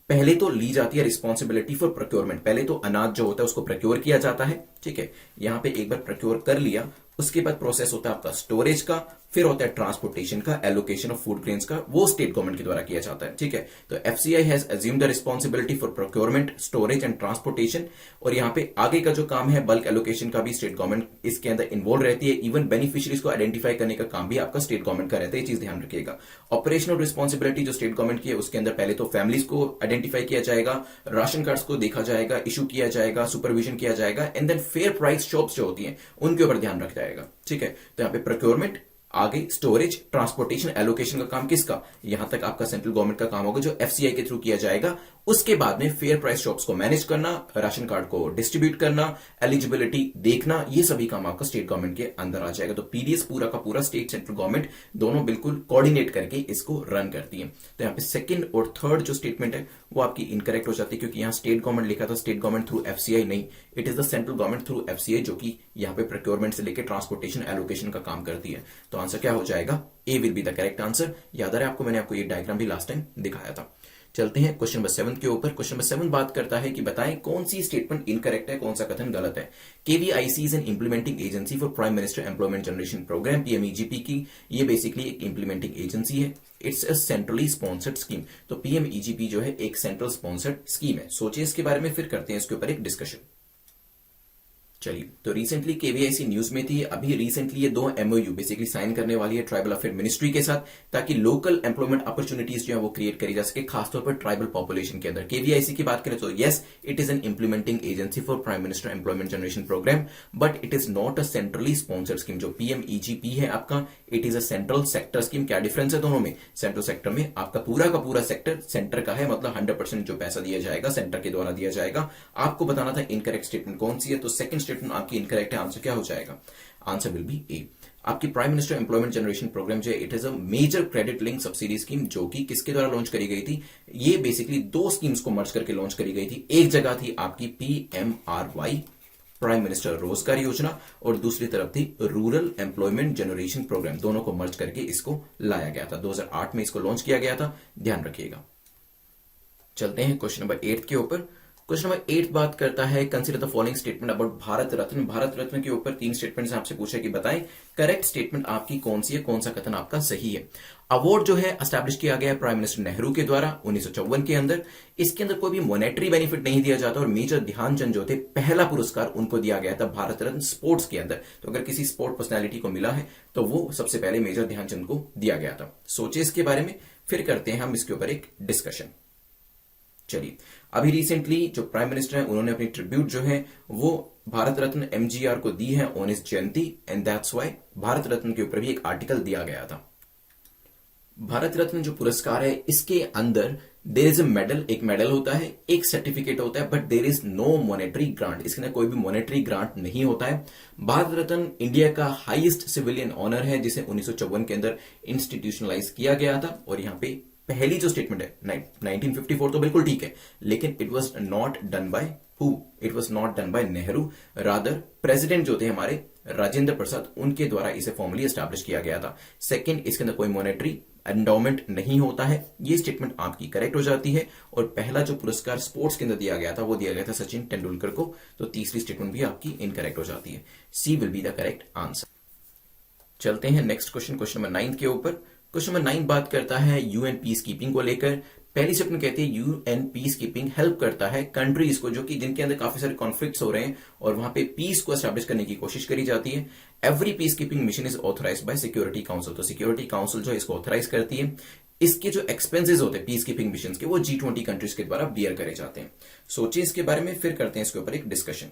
पहले तो ली जाती है रिस्पॉन्सिबिलिटी फॉर प्रोक्योरमेंट। पहले तो अनाज जो होता है उसको प्रोक्योर किया जाता है, ठीक है। यहां पे एक बार प्रोक्योर कर लिया, उसके बाद प्रोसेस होता है आपका स्टोरेज का, फिर होता है ट्रांसपोर्टेशन का, एलोकेशन ऑफ फूड ग्रेन्स का, वो स्टेट गवर्नमेंट के द्वारा किया जाता है, ठीक है। तो FCI has assumed the responsibility for procurement, storage and transportation. और यहां पे आगे का जो काम है बल्क एलोकेशन का भी स्टेट गवर्नमेंट इसके अंदर इन्वॉल्व रहती है। इवन बेनिफिशियरीज को आइडेंटिफाई करने का काम भी आपका स्टेट गवर्नमेंट का रहता है, ये चीज ध्यान रखिएगा। ऑपरेशनल रिस्पॉन्सिबिलिटी जो स्टेट गवर्नमेंट की है उसके अंदर पहले तो फैमिलीज को आइडेंटिफाई किया जाएगा, राशन कार्ड्स को देखा जाएगा, इशू किया जाएगा, सुपरविजन किया जाएगा, and then fair price shops जो होती हैं उनके ऊपर ध्यान रखा जाएगा, ठीक है। तो यहाँ पे प्रोक्योरमेंट, आगे स्टोरेज, ट्रांसपोर्टेशन, एलोकेशन का काम किसका, यहां तक आपका सेंट्रल गवर्नमेंट का काम होगा जो एफसीआई के थ्रू किया जाएगा। उसके बाद में फेयर प्राइस शॉप्स को मैनेज करना, राशन कार्ड को डिस्ट्रीब्यूट करना, एलिजिबिलिटी देखना, ये सभी काम आपका स्टेट गवर्नमेंट के अंदर आ जाएगा। तो पीडीएस पूरा का पूरा स्टेट सेंट्रल गवर्नमेंट दोनों बिल्कुल कोऑर्डिनेट करके इसको रन करती है। तो यहाँ पे सेकंड और थर्ड जो स्टेटमेंट है वो आपकी इनकरेक्ट हो जाती है, क्योंकि यहां स्टेट गवर्नमेंट लिखा था, स्टेट गवर्नमेंट थ्रू एफसीआई नहीं, it is the central government through FCI जो कि यहाँ पे प्रोक्योरमेंट से लेकर ट्रांसपोर्टेशन, एलोकेशन का काम करती है। तो आंसर क्या हो जाएगा, A will be the correct answer. याद आ रहा है आपको, मैंने आपको ये डायग्राम भी लास्ट टाइम दिखाया था। चलते हैं क्वेश्चन नंबर 7 के ऊपर। क्वेश्चन नंबर 7 बात करता है कि बताएं कौन सी स्टेटमेंट इनकरेक्ट है, कौन सा कथन गलत है। KVIC is an implementing agency for prime minister employment generation programme, PMEGP की ये बेसिकली एक इंप्लीमेंटिंग एजेंसी है। It's a centrally sponsored scheme. तो पीएमईजीपी जो है एक सेंट्रल स्पॉन्सर्ड स्कीम है। सोचिए इसके बारे में, फिर करते हैं इसके ऊपर एक डिस्कशन। चलिए, तो रिसेंटली केवीआईसी न्यूज में थी। अभी रिसेंटली ये 2 एमओयू बेसिकली साइन करने वाली है ट्राइबल अफेयर मिनिस्ट्री के साथ, ताकि लोकल एम्प्लॉयमेंट अपॉर्चुनिटीज जो है वो क्रिएट करी जा सके, खासतौर पर ट्राइबल पॉपुलेशन के अंदर। केवीआईसी की बात करें तो yes, it is an implementing agency for prime minister employment generation programme, but it is not a centrally sponsored scheme. जो पीएमईजीपी है आपका, it is a central sector scheme. क्या डिफरेंस है दोनों में? सेंट्रल सेक्टर में आपका पूरा का पूरा सेक्टर सेंटर का है, मतलब 100% जो पैसा दिया जाएगा सेंटर के द्वारा दिया जाएगा। आपको बताना था इनकरेक्ट स्टेटमेंट कौन सी है, तो सेकंड स्टेटमेंट आपकी इनकरेक्ट। आंसर क्या हो जाएगा? Answer will be A. आपकी prime minister employment generation programme जो है, it is a major credit link subsidy scheme, जो कि किसके द्वारा लॉन्च करी गई थी? ये बेसिकली 2 स्कीम्स को मर्ज करके लॉन्च करी गई थी। एक जगह थी आपकी पीएमआरवाई, प्राइम मिनिस्टर रोजगार योजना, और दूसरी तरफ थी रूरल एम्प्लॉयमेंट जनरेशन प्रोग्राम। दोनों को मर्ज करके इसको लाया गया था। 2008 में इसको लॉन्च किया गया था, ध्यान रखिएगा। चलते हैं क्वेश्चन नंबर 8 के ऊपर। क्वेश्चन नंबर 8 बात करता है consider the following statement about Bharat Ratna. Bharat Ratna के ऊपर 3 स्टेटमेंट आपसे पूछा कि बताएं करेक्ट स्टेटमेंट आपकी कौन सी है, कौन सा कथन आपका सही है। अवार्ड जो है एस्टैब्लिश किया गया प्राइम मिनिस्टर नेहरू के द्वारा 1954 के अंदर। इसके अंदर कोई भी मॉनेटरी बेनिफिट नहीं दिया जाता, और मेजर ध्यानचंद जो थे पहला पुरस्कार उनको दिया गया था भारत रत्न स्पोर्ट्स के अंदर। तो अगर किसी स्पोर्ट पर्सनैलिटी को मिला है तो वो सबसे पहले मेजर ध्यानचंद को दिया गया था। सोचिए इसके बारे में, फिर करते हैं हम इसके ऊपर एक डिस्कशन। चलिए, अभी रिसेंटली जो प्राइम मिनिस्टर हैं उन्होंने अपनी ट्रिब्यूट जो है वो भारत रत्न एमजीआर को दी है on his jayanti, and that's why Bharat Ratna के ऊपर भी एक आर्टिकल दिया गया था। भारत रत्न जो पुरस्कार है इसके अंदर देर इज ए मेडल, एक मेडल होता है, एक सर्टिफिकेट होता है, but there is no monetary grant, इसके अंदर कोई भी मॉनेटरी ग्रांट नहीं होता है। भारत रत्न इंडिया का हाईएस्ट सिविलियन ऑनर है जिसे 1954 के अंदर इंस्टीट्यूशनलाइज किया गया था। और यहां पे पहली जो स्टेटमेंट है 1954 तो बिल्कुल ठीक है, लेकिन it was not done by who, it was not done by Nehru, rather president जो थे हमारे राजेंद्र प्रसाद, उनके द्वारा इसे फॉर्मली एस्टैब्लिश किया गया था। सेकंड, इसके अंदर कोई मॉनेटरी एंडोमेंट नहीं होता है, ये स्टेटमेंट आपकी करेक्ट हो जाती है। और पहला जो पुरस्कार स्पोर्ट्स के अंदर दिया गया था वो दिया गया था सचिन तेंदुलकर को, तो तीसरी स्टेटमेंट भी आपकी इनकरेक्ट हो जाती है। C will be the correct answer. चलते हैं नेक्स्ट क्वेश्चन, क्वेश्चन नंबर 9 के ऊपर। क्वेश्चन नंबर 9 बात करता है यूएन पीस कीपिंग को लेकर। पहली स्टेटमेंट कहती है यूएन पीस कीपिंग हेल्प करता है कंट्रीज को जो कि जिनके अंदर काफी सारे कॉन्फ्लिक्ट्स हो रहे हैं और वहां पे पीस को एस्टैब्लिश करने की कोशिश करी जाती है। Every piece keeping mission is authorised bye security council, तो सिक्योरिटी काउंसिल जो है इसको ऑथराइज करती है। इसके जो एक्सपेंसेस होते हैं पीस कीपिंग मिशन के वो G20 कंट्रीज के द्वारा बियर करे जाते हैं। सोचिए इसके बारे में, फिर करते हैं इसके ऊपर एक डिस्कशन।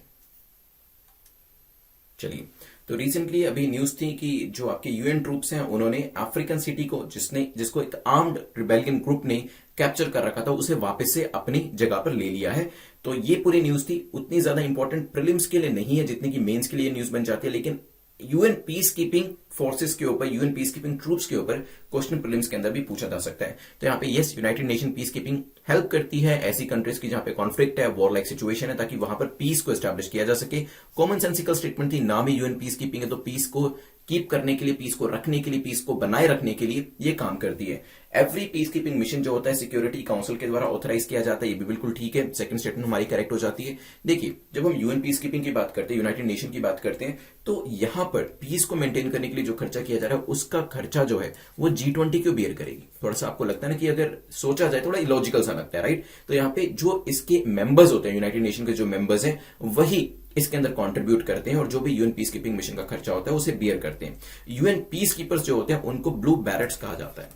चलिए, तो रिसेंटली अभी न्यूज थी कि जो आपके यूएन ट्रूप्स हैं उन्होंने अफ्रीकन सिटी को जिसको एक आर्म्ड रिबेलियन ग्रुप ने कैप्चर कर रखा था उसे वापस से अपनी जगह पर ले लिया है। तो ये पूरी न्यूज थी, उतनी ज्यादा इंपॉर्टेंट प्रीलिम्स के लिए नहीं है जितनी की मेंस के लिए न्यूज बन जाती है, लेकिन यूएन पीस कीपिंग फोर्सेस के ऊपर, यूएन पीस कीपिंग ट्रूप्स के ऊपर क्वेश्चन प्रीलिम्स के अंदर भी पूछा जा सकता है। तो यहाँ पे yes, United nation peace keeping help करती है ऐसी कंट्रीज की जहां पे कॉन्फ्लिक्ट है, वॉर लाइक सिचुएशन है, ताकि वहां पर पीस को एस्टैब्लिश किया जा सके। कॉमन सेंसिकल स्टेटमेंट थी, नाम ही यूएन पीस कीपिंग है, तो पीस को कीप करने के लिए, पीस को रखने के लिए, पीस को बनाए रखने के लिए ये काम करती है। एवरी पीस कीपिंग मिशन जो होता है सिक्योरिटी काउंसिल के द्वारा ऑथराइज किया जाता है, ये भी बिल्कुल ठीक है। सेकंड स्टेटमेंट हमारी करेक्ट हो जाती है। देखिए, जब हम यूएन पीस कीपिंग की बात करते हैं, यूनाइटेड नेशन की बात करते हैं, तो यहां पर पीस को मेंटेन करने के लिए जो खर्चा किया जा रहा है उसका खर्चा जो है वो G20 क्यों बियर करेगी? थोड़ा सा आपको लगता है ना कि अगर सोचा जाए थोड़ा इलॉजिकल सा लगता है, राइट? तो यहाँ पे जो इसके मेंबर्स होते हैं, यूनाइटेड नेशन के जो मेंबर्स हैं, वही इसके अंदर कंट्रीब्यूट करते हैं और जो भी यूएन पीस कीपिंग मिशन का खर्चा होता है उसे बियर करते हैं। यूएन पीस कीपर्स जो होते हैं उनको ब्लू बैरेट्स कहा जाता है,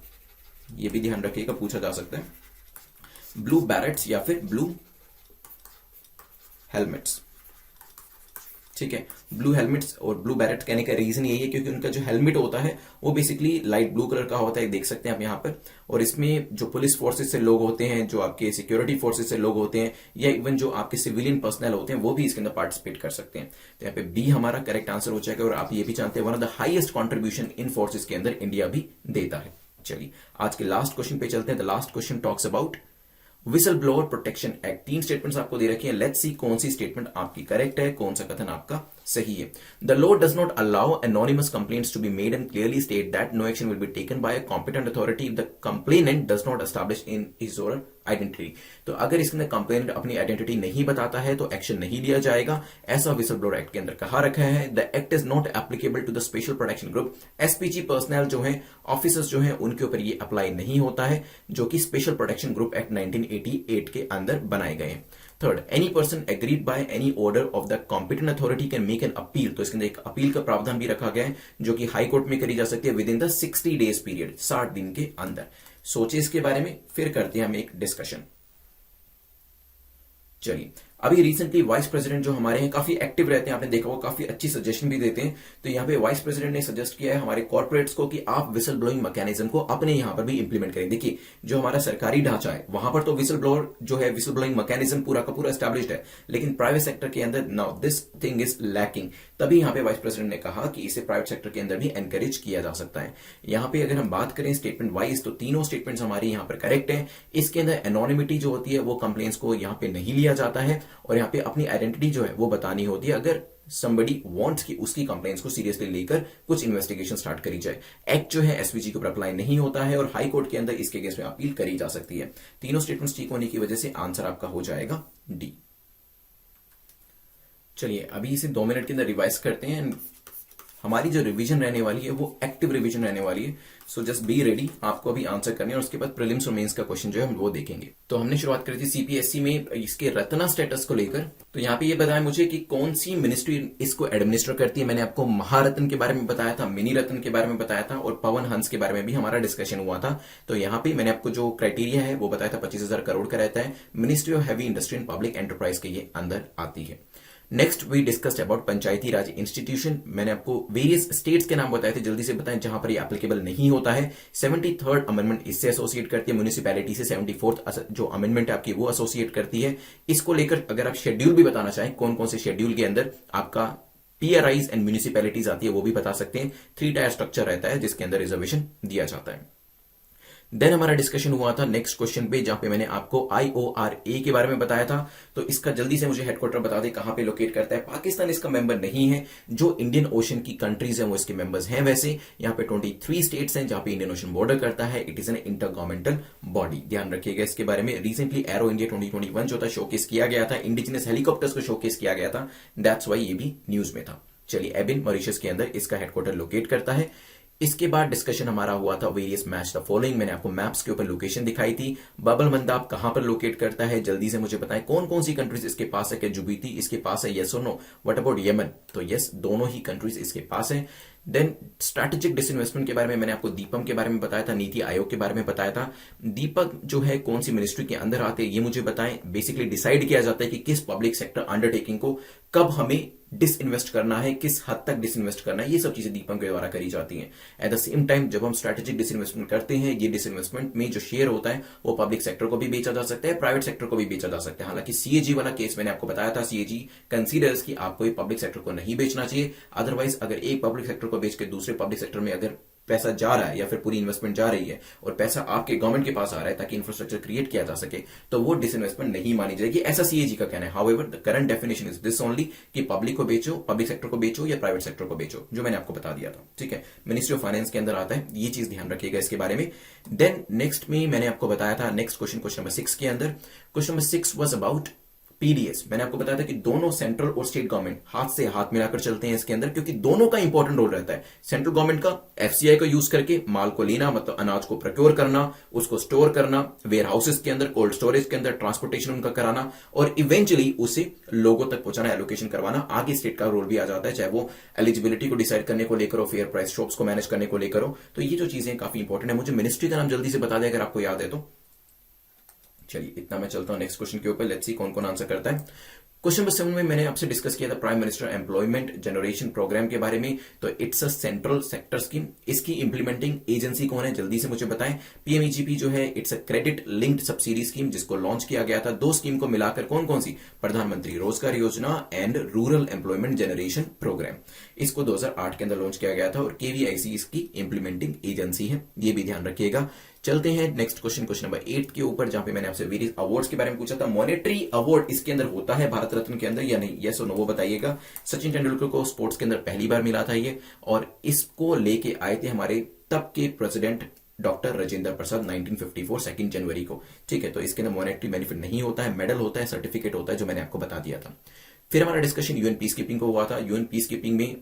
ये भी ध्यान रखिएगा, पूछा जा सकता है। ब्लू बैरेट्स या फिर ब्लू हेलमेट्स, ठीक है। ब्लू हेलमेट्स और ब्लू बैरेट कहने का रीजन यही है क्योंकि उनका जो हेलमेट होता है वो बेसिकली लाइट ब्लू कलर का होता है, देख सकते हैं आप यहाँ पर। और इसमें जो पुलिस फोर्सेस से लोग होते हैं, जो आपके सिक्योरिटी फोर्सेस से लोग होते हैं, या इवन जो आपके सिविलियन पर्सनल होते हैं, वो भी इसके अंदर पार्टिसिपेट कर सकते हैं। तो यहाँ पे बी हमारा करेक्ट आंसर हो जाएगा। और आप ये भी जानते हैं one of the highest contribution in forces के अंदर इंडिया भी देता है। चलिए, आज के लास्ट क्वेश्चन पे चलते हैं। The last question talks about whistle blower protection act. 3 statements आपको दे रखी है, लेट्स सी कौन सी स्टेटमेंट आपकी करेक्ट है, कौन सा कथन आपका सही है। The law does not allow anonymous complaints to be made and clearly state that no action will be taken by a competent authority if the complainant does not establish in his और identity. तो अगर इसके अंदर complainant अपनी identity नहीं बताता है तो एक्शन नहीं लिया जाएगा, ऐसा विसल ब्लोअर एक्ट के अंदर कहा रखा है। The act is not applicable to the special protection group. SPG personnel जो है, ऑफिसर्स जो है, उनके ऊपर ये अप्लाई नहीं होता है, जो कि स्पेशल प्रोटेक्शन ग्रुप एक्ट 1988 के अंदर बनाए गए हैं। Third, any person agreed by any order of the competent authority can make an appeal. तो इसके अंदर एक अपील का प्रावधान भी रखा गया है जो कि हाई कोर्ट में करी जा सकती है with in the 60 days period, 60 दिन के अंदर। सोचिए इसके बारे में, फिर करते हैं हम एक डिस्कशन। चलिए, अभी रिसेंटली वाइस प्रेसिडेंट जो हमारे हैं काफी एक्टिव रहते हैं, आपने देखा होगा, काफी अच्छी सजेशन भी देते हैं। तो यहाँ पे वाइस प्रेसिडेंट ने सजेस्ट किया है हमारे कॉर्पोरेट्स को कि आप विसल ब्लोइंग मैकेनिज्म को अपने यहाँ पर भी इंप्लीमेंट करें। देखिए, जो हमारा सरकारी ढांचा है वहां पर तो विसल ब्लोअर जो है, विसल ब्लोइंग मैकेनिज्म पूरा का पूरा एस्टैब्लिश्ड है, लेकिन प्राइवेट सेक्टर के अंदर now this thing is lacking. तभी यहाँ पे वाइस प्रेसिडेंट ने कहा कि इसे प्राइवेट सेक्टर के अंदर भी एनकरेज किया जा सकता है। यहाँ पे अगर हम बात करें स्टेटमेंट वाइज, तो तीनों स्टेटमेंट्स हमारी यहाँ पर करेक्ट है। इसके अंदर एनोनिमिटी जो होती है वो कंप्लेंट्स को यहाँ पे नहीं लिया जाता है, और यहाँ पे अपनी आइडेंटिटी जो है वो बतानी होती है अगर somebody wants कि उसकी कंप्लेंट्स को सीरियसली लेकर कुछ इन्वेस्टिगेशन स्टार्ट करी जाए। एक्ट जो है एसपीजी के ऊपर अप्लाई नहीं होता है और हाई कोर्ट के अंदर इसके अगेंस्ट में अपील करी जा सकती है। तीनों स्टेटमेंट्स ठीक होने की वजह से आंसर आपका हो जाएगा डी। चलिए, अभी इसे 2 मिनट के अंदर रिवाइज करते हैं। हमारी जो रिवीजन रहने वाली है वो एक्टिव रिवीजन रहने वाली है, सो जस्ट बी रेडी। आपको अभी आंसर करने हैं और उसके बाद प्रीलिम्स और मेंस का क्वेश्चन जो है हम वो देखेंगे। तो हमने शुरुआत करी थी सीपीएससी में इसके रत्ना स्टेटस को लेकर। तो यहाँ पे ये बताया मुझे कि कौन सी मिनिस्ट्री इसको एडमिनिस्टर करती है। मैंने आपको महारत्न के बारे में बताया था, मिनी रत्न के बारे में बताया था, और पवन हंस के बारे में भी हमारा डिस्कशन हुआ था। तो यहाँ पे मैंने आपको जो क्राइटेरिया है वो बताया था 25,000 करोड़ का रहता है, ministry of heavy industry and public enterprise के ये अंदर आती है। Next we discussed about panchayati raj institution. मैंने आपको वेरियस स्टेट्स के नाम बताए थे, जल्दी से बताएं जहां पर ये एप्लीकेबल नहीं होता है। 73rd अमेंडमेंट इससे एसोसिएट करती है, म्यूनिसिपैलिटी से 74th जो अमेंडमेंट है आपकी वो एसोसिएट करती है। इसको लेकर अगर आप शेड्यूल भी बताना चाहें कौन कौन से शेड्यूल के अंदर आपका पीआरआईज एंड म्यूनिसिपैलिटीज आती है वो भी बता सकते हैं। 3 टायर स्ट्रक्चर रहता है जिसके अंदर रिजर्वेशन दिया जाता है। देन हमारा डिस्कशन हुआ था नेक्स्ट क्वेश्चन पे, जहां पे मैंने आपको IORA के बारे में बताया था। तो इसका जल्दी से मुझे हेडक्वार्टर बता दे कहां पे लोकेट करता है। पाकिस्तान इसका मेंबर नहीं है, जो इंडियन ओशन की कंट्रीज हैं वो इसके मेंबर्स हैं। वैसे यहाँ पे 23 स्टेट्स हैं जहां पे इंडियन ओशन बॉर्डर करता है। It is N inter governmental body, ध्यान रखिएगा इसके बारे में। रिसेंटली एरो इंडिया 2021 जो था शोकेस किया गया था, इंडिजिनस हेलीकॉप्टर्स को शोकेस किया गया था, दैट्स वाई ये भी न्यूज में था। चलिए, एबिन मॉरिशस के अंदर इसका हेडक्वार्टर लोकेट करता है। इसके बाद डिस्कशन हमारा हुआ था वेरियस मैच द फॉलोइंग। मैंने आपको मैप्स के ऊपर लोकेशन दिखाई थी। बाबल मंदाब कहां पर लोकेट करता है, जल्दी से मुझे बताएं कौन कौन सी कंट्रीज इसके पास है। क्या जुबीती इसके पास है, यस और नो? What about Yemen? तो यस, दोनों ही कंट्रीज इसके पास है। देन स्ट्रैटेजिक डिसइन्वेस्टमेंट के बारे में मैंने आपको दीपम के बारे में बताया था, नीति आयोग के बारे में बताया था। दीपक जो है कौन सी मिनिस्ट्री के अंदर आते हैं ये मुझे बताएं। बेसिकली डिसाइड किया जाता है कि किस पब्लिक सेक्टर अंडरटेकिंग को कब हमें डिसइन्वेस्ट करना है, किस हद तक डिसइन्वेस्ट करना है, ये सब चीजें दीपक के द्वारा करी जाती हैं। एट द सेम टाइम जब हम स्ट्रैटेजिक डिसइन्वेस्टमेंट करते हैं, ये डिसइन्वेस्टमेंट में जो शेयर होता है वो पब्लिक सेक्टर को भी बेचा जा सकता है, प्राइवेट सेक्टर को भी बेचा जा सकता है। हालांकि सीएजी वाला केस मैंने आपको बताया था, सीएजी कंसीडर्स कि आपको पब्लिक सेक्टर को नहीं बेचना चाहिए। अदरवाइज अगर एक पब्लिक सेक्टर को बेच के दूसरे पब्लिक सेक्टर में अगर पैसा जा रहा है या फिर पूरी इन्वेस्टमेंट जा रही है और पैसा आपके गवर्नमेंट के पास आ रहा है ताकि इंफ्रास्ट्रक्चर क्रिएट किया जा सके, तो वो डिसइन्वेस्टमेंट नहीं मानी जाएगी, ऐसा सीएजी का कहना है। However the current definition is this only कि पब्लिक को बेचो, पब्लिक सेक्टर को बेचो या प्राइवेट सेक्टर को बेचो, जो मैंने आपको बता दिया था। ठीक है, मिनिस्ट्री ऑफ फाइनेंस के अंदर आता है, ये चीज ध्यान रखिएगा इसके बारे में। देन नेक्स्ट में मैंने आपको बताया था नेक्स्ट क्वेश्चन नंबर 6 के अंदर। Question number 6 was about PDS. मैंने आपको बताया था कि दोनों सेंट्रल और स्टेट गवर्नमेंट हाथ से हाथ मिलाकर चलते हैं इसके अंदर, क्योंकि दोनों का इंपॉर्टेंट रोल रहता है। सेंट्रल गवर्नमेंट का एफसीआई को यूज करके माल को लेना, मतलब अनाज को प्रोक्योर करना, उसको स्टोर करना वेयर हाउसेस के अंदर, कोल्ड स्टोरेज के अंदर, ट्रांसपोर्टेशन उनका कराना और इवेंचुअली उसे लोगों तक पहुंचाना, एलोकेशन करवाना। आगे स्टेट का रोल भी आ जाता है, चाहे वो एलिजिबिलिटी को डिसाइड करने को लेकर हो, फेयर प्राइस शॉप्स को मैनेज करने को लेकर हो। तो ये जो चीजें काफी इंपॉर्टेंट है। मुझे मिनिस्ट्री का नाम जल्दी से बता दें अगर आपको याद है तो। चलिए, इतना मैं चलता हूं नेक्स्ट क्वेश्चन के ऊपर। लेट्स सी कौन कौन आंसर करता है। क्वेश्चन नंबर 7 में मैंने आपसे डिस्कस किया था prime minister employment generation programme के बारे में। तो it's a central sector scheme. इसकी इंप्लीमेंटिंग एजेंसी कौन है, जल्दी से मुझे बताएं। पीएमईजीपी जो है it's a credit linked subsidy scheme, जिसको लॉन्च किया गया था। दो स्कीम को मिलाकर कौन कौन सी, Pradhanmantri Rozgar Yojana and rural employment generation programme. इसको 2008 के अंदर लॉन्च किया गया था और केवीआईसी इसकी इंप्लीमेंटिंग एजेंसी है, ये भी ध्यान रखिएगा। चलते हैं नेक्स्ट क्वेश्चन नंबर 8 के ऊपर, जहां पे मैंने आपसे वेरियस अवार्ड्स के बारे में पूछा था। मॉनेटरी अवार्ड इसके अंदर होता है भारत रत्न के अंदर या नहीं, यस और नो वो बताइएगा। सचिन तेंदुलकर को स्पोर्ट्स के अंदर पहली बार मिला था ये, और इसको लेके आए थे हमारे तब के प्रेसिडेंट डॉक्टर राजेंद्र प्रसाद 1954 2 जनवरी को। ठीक है, तो इसके अंदर मॉनेटरी बेनिफिट नहीं होता है, मेडल होता है, सर्टिफिकेट होता है, जो मैंने आपको बता दिया था। फिर हमारा डिस्कशन यूएन पीस कीपिंग को हुआ था। यूएन पीस कीपिंग में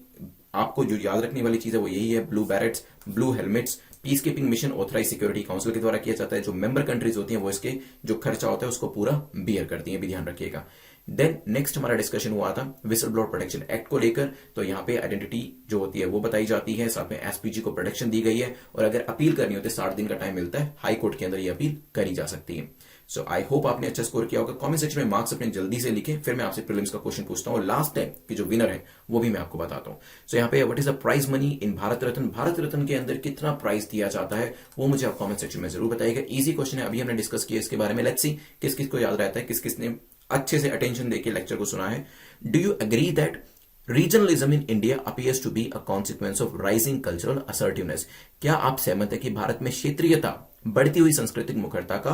आपको जो याद रखने वाली चीज है वो यही है, blue berets, blue helmets. Peace keeping mission authorise security council के द्वारा किया जाता है। जो मेंबर कंट्रीज होती हैं वो इसके जो खर्चा होता है उसको पूरा बियर करती हैं, भी ध्यान रखिएगा। देन नेक्स्ट हमारा डिस्कशन हुआ था विसल ब्लोअर प्रोटेक्शन एक्ट को लेकर। तो यहाँ पे आइडेंटिटी जो होती है वो बताई जाती है, साथ में एसपीजी को प्रोटेक्शन दी गई है, और अगर अपील करनी होती है 60 दिन का टाइम मिलता है, हाई कोर्ट के अंदर ये अपील करी जा सकती है। सो आई होप आपने अच्छा स्कोर किया होगा। कमेंट सेक्शन में मार्क्स अपने जल्दी से लिखें, फिर मैं आपसे प्रीलिम्स का क्वेश्चन पूछता हूँ। लास्ट टाइम की जो विनर है वो भी मैं आपको बताता हूँ। सो यहाँ पे what is the prize money in Bharat Ratna, Bharat Ratna के अंदर कितना प्राइस दिया जाता है वो मुझे आप कमेंट सेक्शन में जरूर बताइएगा। इजी क्वेश्चन है, अभी हमने डिस्कस किया इसके बारे में। लेट्स सी किस किस को याद रहता है, किस किसने अच्छे से अटेंशन देके लेक्चर को सुना है। Do you agree that regionalism in India appears to be a consequence of rising cultural assertiveness? क्या आप सहमत है कि भारत में क्षेत्रीयता बढ़ती हुई सांस्कृतिक मुखरता का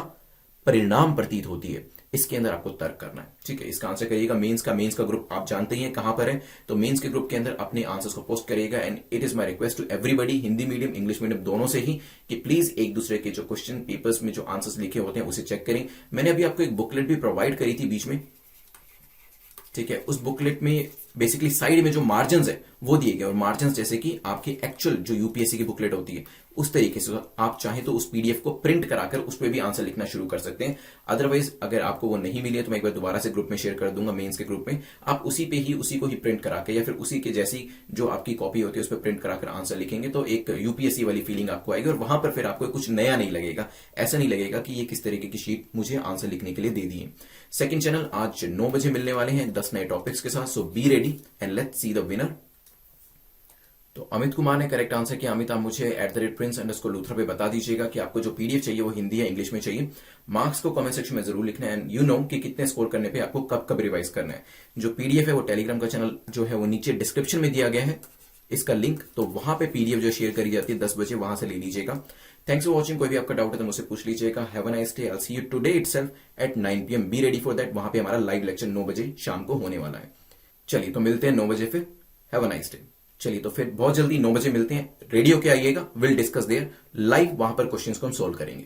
परिणाम प्रतीत होती है? इसके अंदर आपको तर्क करना है। ठीक है, इसका आंसर करिएगा। मेंस का ग्रुप आप जानते ही हैं कहां पर है, तो मेंस के ग्रुप के अंदर अपने आंसर्स को पोस्ट करिएगा। And it is my request to everybody, Hindi medium English medium दोनों से ही, कि प्लीज एक दूसरे के जो क्वेश्चन पेपर्स में जो आंसर्स लिखे होते हैं उसे चेक करें। मैंने अभी आपको एक बुकलेट भी प्रोवाइड करी थी बीच में। ठीक है, उस बुकलेट में बेसिकली साइड में जो मार्जिन है वो दिए गए, और मार्जिन जैसे कि आपकी एक्चुअल जो यूपीएससी की बुकलेट होती है उस तरीके से आप चाहें तो उस पीडीएफ को प्रिंट कराकर उस पर भी आंसर लिखना शुरू कर सकते हैं। अदरवाइज अगर आपको वो नहीं मिली है तो मैं एक बार दोबारा से ग्रुप में शेयर कर दूंगा, मेंस के ग्रुप में। आप उसी को ही प्रिंट करा के या फिर उसी के जैसी जो आपकी कॉपी होती है उस पर प्रिंट कराकर आंसर लिखेंगे तो एक यूपीएससी वाली फीलिंग आपको आएगी और वहां पर फिर आपको कुछ नया नहीं लगेगा। ऐसा नहीं लगेगा कि ये किस तरीके की शीट मुझे आंसर लिखने के लिए दे दी है। सेकंड चैनल आज 9 बजे मिलने वाले हैं 10 नए टॉपिक्स के साथ। So be ready and let's see the winner. तो अमित कुमार ने करेक्ट आंसर किया। अमित, आप मुझे @prince_luther पे बता दीजिएगा कि आपको जो पीडीएफ चाहिए वो हिंदी या इंग्लिश में चाहिए। मार्क्स को कमेंट सेक्शन में जरूर लिखना है एंड यू नो कि कितने स्कोर करने पे आपको कब कब रिवाइज करना है। जो पीडीएफ है वो टेलीग्राम का चैनल जो है वो नीचे डिस्क्रिप्शन में दिया गया है इसका लिंक, तो वहां पे पीडीएफ जो शेयर करी जाती है 10 बजे, वहां से ले लीजिएगा। Thanks for watching. कोई भी आपका डाउट है तो मुझसे पूछ लीजिएगा। Have a nice day. I will see you today itself eight 9 PM। Be ready for that. वहां पे हमारा लाइव लेक्चर 9 बजे शाम को होने वाला है। चलिए तो मिलते हैं 9 बजे फिर। Have a nice day. चलिए तो फिर बहुत जल्दी 9 बजे मिलते हैं। रेडियो के आइएगा, विल डिस्कस देयर लाइव, वहां पर क्वेश्चंस को हम सोल्व करेंगे।